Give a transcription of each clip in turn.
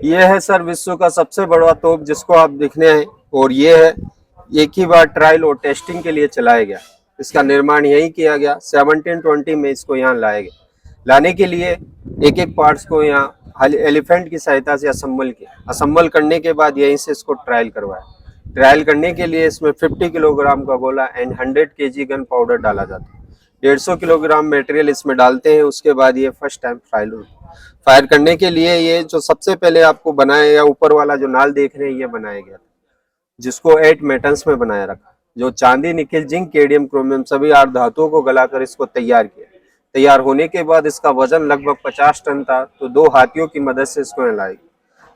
ये है सर विश्व का सबसे बड़ा तोप जिसको आप देखने आए, और ये है एक ही बार ट्रायल और टेस्टिंग के लिए चलाया गया। इसका निर्माण यहीं किया गया, 1720 में इसको यहाँ लाया गया। लाने के लिए एक एक पार्ट्स को यहाँ एलिफेंट की सहायता से असेंबल करने के बाद यहीं से इसको ट्रायल करवाया। ट्रायल करने के लिए इसमें 50 किलोग्राम का गोला एंड 100 केजी गन पाउडर डाला जाता है। 150 किलोग्राम मटेरियल इसमें डालते हैं। उसके बाद ये फर्स्ट टाइम फायर करने के लिए ये जो सबसे पहले आपको बनाया गया ऊपर वाला जो नाल देख रहे हैं ये बनाया गया, जिसको 8 मेटल्स में बनाया रखा, जो चांदी, निकेल, जिंक, केडियम, क्रोमियम सभी 8 धातुओं को गलाकर इसको तैयार किया। तैयार होने के बाद इसका वजन लगभग 50 टन था, तो 2 हाथियों की मदद से इसको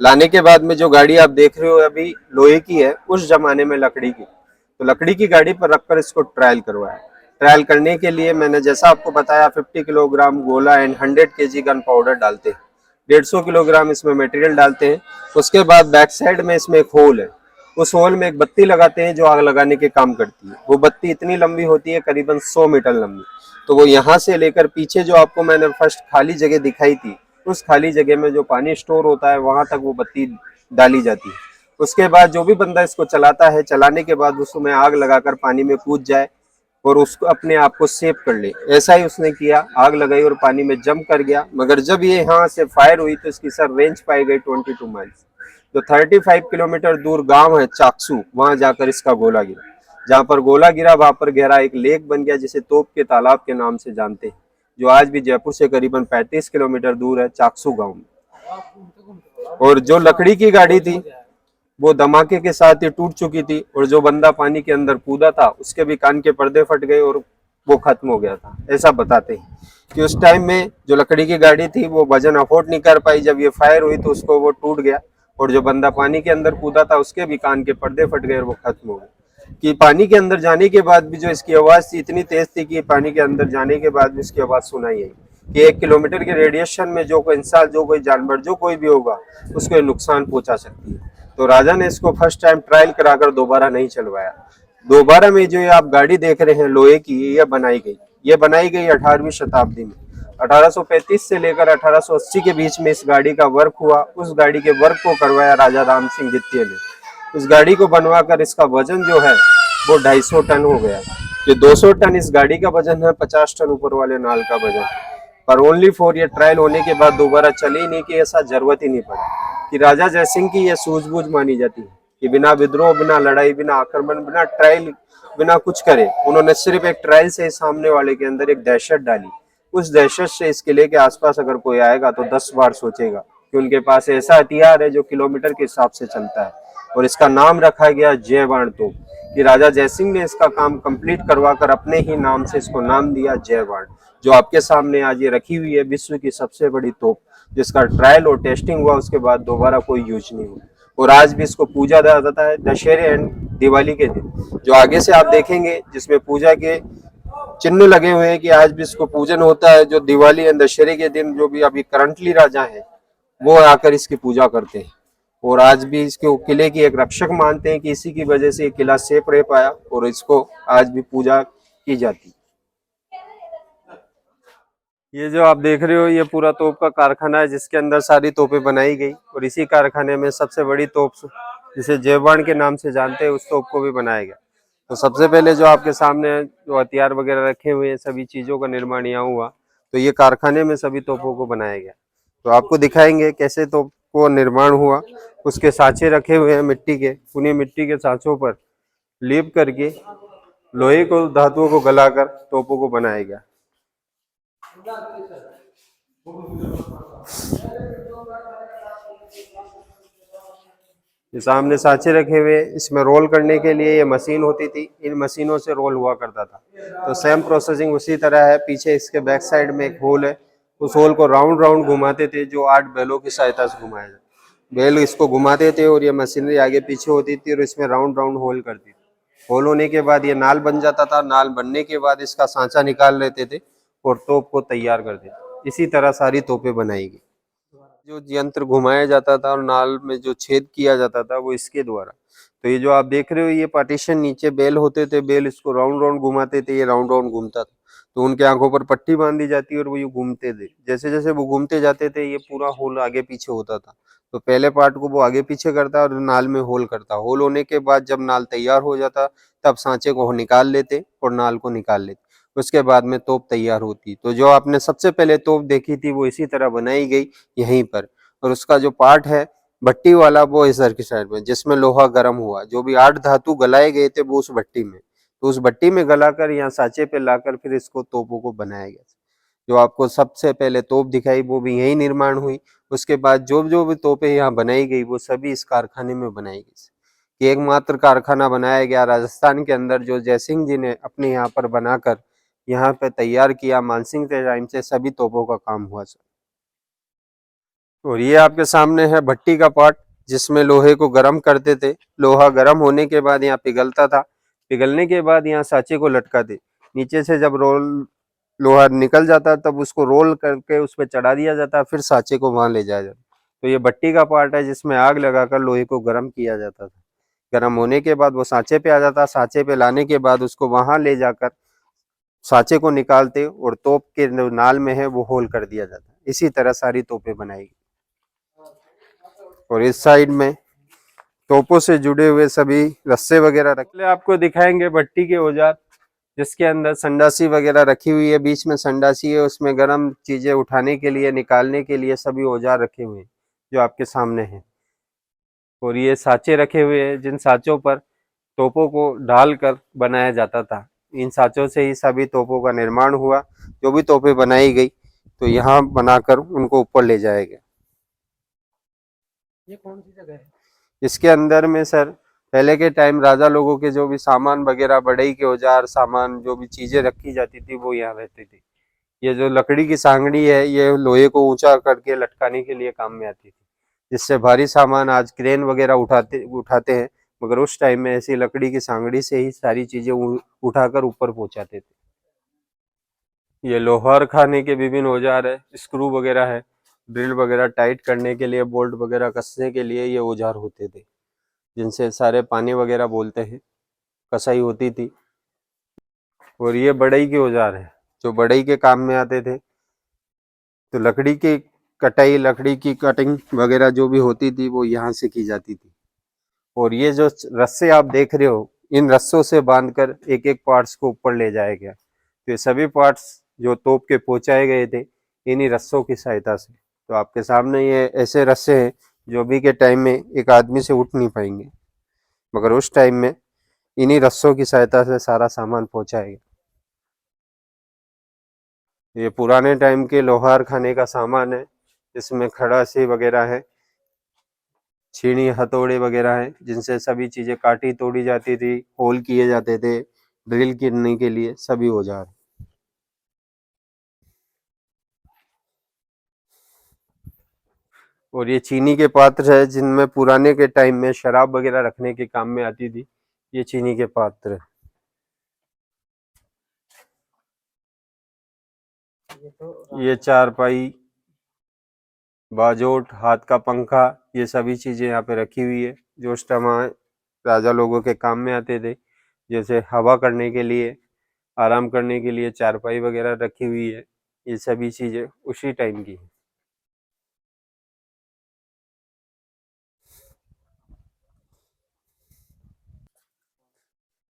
लाने के बाद में जो गाड़ी आप देख रहे हो अभी लोहे की है, उस जमाने में लकड़ी की, तो लकड़ी की गाड़ी पर रखकर इसको ट्रायल करवाया। ट्रायल करने के लिए मैंने जैसा आपको बताया 50 किलोग्राम गोला एंड 100 केजी गन पाउडर डालते हैं, 150 किलोग्राम इसमें मटेरियल डालते हैं। उसके बाद बैक साइड में इसमें एक होल है, उस होल में एक बत्ती लगाते हैं जो आग लगाने के काम करती है। वो बत्ती इतनी लंबी होती है, करीबन 100 मीटर लंबी, तो वो यहाँ से लेकर पीछे जो आपको मैंने फर्स्ट खाली जगह दिखाई थी, उस खाली जगह में जो पानी स्टोर होता है वहां तक वो बत्ती डाली जाती है। उसके बाद जो भी बंदा इसको चलाता है, चलाने के बाद उसमें आग लगाकर पानी में कूद जाए और उसको अपने आप को सेव कर ले, ऐसा ही उसने किया। आग लगाई और पानी में जंप कर गया, मगर जब ये यहाँ से फायर हुई तो इसकी सर रेंज पाई गई 22 माइल्स। जो 35 किलोमीटर दूर गांव है चाकसू, वहां जाकर इसका गोला गिरा। जहां पर गोला गिरा वहां पर गहरा एक लेक बन गया, जिसे तोप के तालाब के नाम से जानते हैं, जो आज भी जयपुर से करीबन 35 किलोमीटर दूर है चाकसू गांव में। और जो लकड़ी की गाड़ी थी वो धमाके के साथ ही टूट चुकी थी, और जो बंदा पानी के अंदर कूदा था उसके भी कान के पर्दे फट गए और वो खत्म हो गया था। ऐसा बताते हैं कि उस टाइम में जो लकड़ी की गाड़ी थी वो वजन अफोर्ड नहीं कर पाई, जब ये फायर हुई तो उसको वो टूट गया, और जो बंदा पानी के अंदर कूदा था उसके भी कान के पर्दे फट गए और वो खत्म हो गए। कि पानी के अंदर जाने के बाद भी जो इसकी आवाज थी इतनी तेज थी कि पानी के अंदर जाने के बाद भी इसकी आवाज सुनाई आई कि 1 किलोमीटर के रेडिएशन में जो कोई इंसान, जो कोई जानवर, जो कोई भी होगा उसको नुकसान पहुंचा सकती है। तो राजा ने इसको फर्स्ट टाइम ट्रायल कराकर दोबारा नहीं चलवाया। दोबारा में जो ये आप गाड़ी देख रहे हैं लोहे की, ये बनाई गई 18वीं शताब्दी में। 1835 से लेकर 1880 के बीच में इस गाड़ी का वर्क हुआ। उस गाड़ी के वर्क को करवाया राजा राम सिंह द्वितीय ने। इस गाड़ी को बनवाकर इसका वजन जो है वो 250 टन हो गया। जो 200 टन इस गाड़ी का वजन है, 50 टन ऊपर वाले नाल का वजन। पर ओनली फॉर ये ट्रायल होने के बाद दोबारा चली नहीं, कि ऐसा जरूरत ही नहीं पड़ा। कि राजा जयसिंह की यह सूझबूझ मानी जाती है कि बिना विद्रोह, बिना लड़ाई, बिना आक्रमण, बिना ट्रायल, बिना कुछ करे, उन्होंने सिर्फ एक ट्रायल से सामने वाले के अंदर एक दहशत डाली। उस दहशत से इस किले के आसपास अगर कोई आएगा तो 10 बार सोचेगा, कि उनके पास ऐसा हथियार है जो किलोमीटर के हिसाब से चलता है। और इसका नाम रखा गया जयबाण तोप, कि राजा जयसिंह ने इसका काम कंप्लीट करवाकर अपने ही नाम से इसको नाम दिया जयबाण। जो आपके सामने आज ये रखी हुई है विश्व की सबसे बड़ी तोप, जिसका ट्रायल और टेस्टिंग हुआ उसके बाद दोबारा कोई यूज नहीं हुआ, और आज भी इसको पूजा जाता है दशहरे एंड दिवाली के दिन। जो आगे से आप देखेंगे जिसमें पूजा के चिन्ह लगे हुए हैं, कि आज भी इसको पूजन होता है। जो दिवाली एंड दशहरे के दिन जो भी अभी करंटली राजा है वो आकर इसकी पूजा करते हैं, और आज भी इसके किले की एक रक्षक मानते हैं कि इसी की वजह से ये किला सेफ रह पाया, और इसको आज भी पूजा की जाती है। ये जो आप देख रहे हो ये पूरा तोप का कारखाना है, जिसके अंदर सारी तोपें बनाई गई, और इसी कारखाने में सबसे बड़ी तोप जिसे जयबाण के नाम से जानते हैं उस तोप को भी बनाया गया। तो सबसे पहले जो आपके सामने जो हथियार वगैरह रखे हुए हैं, सभी चीजों का निर्माण यहाँ हुआ, तो ये कारखाने में सभी तोपों को बनाया गया। तो आपको दिखाएंगे कैसे तोप को निर्माण हुआ। उसके सांचे रखे हुए हैं मिट्टी के, उन्हीं मिट्टी के सांचों पर लेप करके लोहे को, धातुओं को गलाकर तोपों को बनाया गया। ये सामने सांचे रखे हुए, इसमें रोल करने के लिए ये मशीन होती थी, इन मशीनों से रोल हुआ करता था। तो सेम प्रोसेसिंग उसी तरह है। पीछे इसके बैक साइड में एक होल है, उस होल को राउंड राउंड घुमाते थे, जो 8 बैलों की सहायता से घुमाया जाता। बैल इसको घुमाते थे और ये मशीनरी आगे पीछे होती थी और इसमें राउंड राउंड होल करती थी। होल होने के बाद ये नाल बन जाता था। नाल बनने के बाद इसका सांचा निकाल लेते थे और तोप को तैयार करते थे। इसी तरह सारी तोपें बनाई गई। जो यंत्र घुमाया जाता था और नाल में जो छेद किया जाता था वो इसके द्वारा। तो ये जो आप देख रहे हो ये पार्टीशन, नीचे बेल होते थे, बेल इसको राउंड राउंड घुमाते थे, ये राउंड राउंड घूमता था। तो उनके आंखों पर पट्टी बांधी जाती और वो ये घूमते थे। जैसे जैसे वो घूमते जाते थे ये पूरा होल आगे पीछे होता था। तो पहले पार्ट को वो आगे पीछे करता और नाल में होल करता। होल होने के बाद जब नाल तैयार हो जाता तब सांचे को निकाल लेते और नाल को निकाल लेते। उसके बाद में तोप तैयार होती। तो जो आपने सबसे पहले तोप देखी थी वो इसी तरह बनाई गई यहीं पर। और उसका जो पार्ट है भट्टी वाला वो इधर की साइड में, जिसमें लोहा गर्म हुआ। जो भी 8 धातु गलाए गए थे वो उस भट्टी में, तो उस भट्टी में गलाकर यहाँ सांचे पे लाकर फिर इसको तोपों को बनाया गया। जो आपको सबसे पहले तोप दिखाई वो भी यही निर्माण हुई। उसके बाद जो जो भी तोपें यहाँ बनाई गई वो सभी इस कारखाने में बनाई गई। एकमात्र कारखाना बनाया गया राजस्थान के अंदर जो जयसिंह जी ने अपने यहाँ पर बनाकर यहाँ पे तैयार किया। मानसिंह के टाइम से सभी तोपों का काम हुआ सर। और ये आपके सामने है भट्टी का पार्ट, जिसमें लोहे को गर्म करते थे। लोहा गर्म होने के बाद यहाँ पिघलता था। पिघलने के बाद यहाँ सांचे को लटकाते। नीचे से जब लोहा निकल जाता तब उसको रोल करके उस पर चढ़ा दिया जाता, फिर सांचे को वहां ले जाया जाता। तो ये भट्टी का पार्ट है जिसमें आग लगाकर लोहे को गर्म किया जाता था। गर्म होने के बाद वो सांचे पे आ जाता। सांचे पे लाने के बाद उसको वहां ले जाकर सांचे को निकालते और तोप के नाल में है वो होल कर दिया जाता। इसी तरह सारी तोपें बनाई। और इस साइड में तोपों से जुड़े हुए सभी रस्से वगैरह रखे। आपको दिखाएंगे भट्टी के औजार, जिसके अंदर संडासी वगैरह रखी हुई है। बीच में संडासी है, उसमें गर्म चीजें उठाने के लिए निकालने के लिए सभी औजार रखे हुए हैं जो आपके सामने हैं। और ये सांचे रखे हुए हैं जिन सांचों पर तोपों को ढालकर बनाया जाता था। इन सांचों से ही सभी तोपों का निर्माण हुआ। जो भी तोपें बनाई गई तो यहाँ बनाकर उनको ऊपर ले जाया गया। ये कौन सी जगह है? इसके अंदर में सर पहले के टाइम राजा लोगों के जो भी सामान वगैरह, बढ़ई के औजार सामान, जो भी चीजें रखी जाती थी वो यहाँ रहती थी। ये जो लकड़ी की सांगड़ी है ये लोहे को ऊंचा करके लटकाने के लिए काम में आती थी, जिससे भारी सामान आज क्रेन वगैरह उठाते हैं, मगर उस टाइम में ऐसी लकड़ी की सांगड़ी से ही सारी चीजें उठाकर ऊपर पहुंचाते थे। ये लोहार खाने के विभिन्न औजार है, स्क्रू वगैरह है, ड्रिल वगैरह टाइट करने के लिए, बोल्ट वगैरह कसने के लिए ये औजार होते थे, जिनसे सारे पानी वगैरह बोलते हैं कसाई होती थी। और ये बढ़ई के औजार है जो बढ़ई के काम में आते थे। तो लकड़ी की कटाई, लकड़ी की कटिंग वगैरह जो भी होती थी वो यहाँ से की जाती थी। और ये जो रस्से आप देख रहे हो, इन रस्सों से बांधकर एक एक पार्ट्स को ऊपर ले जाया गया। तो ये सभी पार्ट्स जो तोप के पहुंचाए गए थे इन्हीं रस्सों की सहायता से। तो आपके सामने ये ऐसे रस्से हैं जो अभी के टाइम में एक आदमी से उठ नहीं पाएंगे, मगर उस टाइम में इन्हीं रस्सों की सहायता से सारा सामान पहुंचाया गया। ये पुराने टाइम के लोहार खाने का सामान है, इसमें खड़ासी वगैरह है, छीनी हथौड़े वगैरह है, जिनसे सभी चीजें काटी तोड़ी जाती थी, होल किए जाते थे ड्रिल करने के लिए सभी औजार। और ये चीनी के पात्र है जिनमें पुराने के टाइम में शराब वगैरह रखने के काम में आती थी। ये चीनी के पात्र है। ये चारपाई, बाजोट, हाथ का पंखा, ये सभी चीजें यहाँ पे रखी हुई है जो उस टाइम राजा लोगों के काम में आते थे। जैसे हवा करने के लिए, आराम करने के लिए चारपाई वगैरह रखी हुई है। ये सभी चीजें उसी टाइम की है।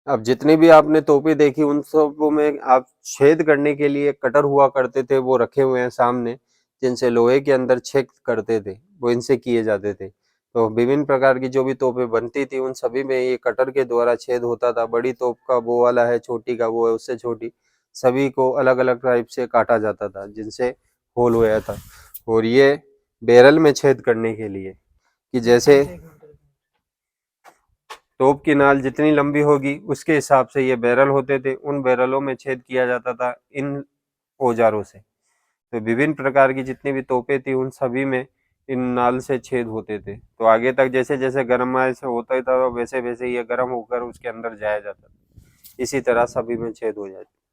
अब जितनी भी आपने तोपें देखी उन सबों में आप छेद करने के लिए कटर हुआ करते थे, वो रखे हुए हैं सामने, जिनसे लोहे के अंदर छेद करते थे, वो इनसे किए जाते थे। तो विभिन्न प्रकार की जो भी तोपें बनती थी उन सभी में ये कटर के द्वारा छेद होता था। बड़ी तोप का वो वाला है, छोटी का वो है, उससे छोटी, सभी को अलग अलग टाइप से काटा जाता था जिनसे होल हुआ था। और ये बैरल में छेद करने के लिए, कि जैसे तोप की नाल जितनी लंबी होगी उसके हिसाब से ये बैरल होते थे, उन बैरलों में छेद किया जाता था इन औजारों से। तो विभिन्न प्रकार की जितनी भी तोपें थी उन सभी में इन नाल से छेद होते थे। तो आगे तक जैसे जैसे गर्म से होता ही था वैसे वैसे ये गर्म होकर उसके अंदर जाया जाता था। इसी तरह सभी में छेद हो जाते।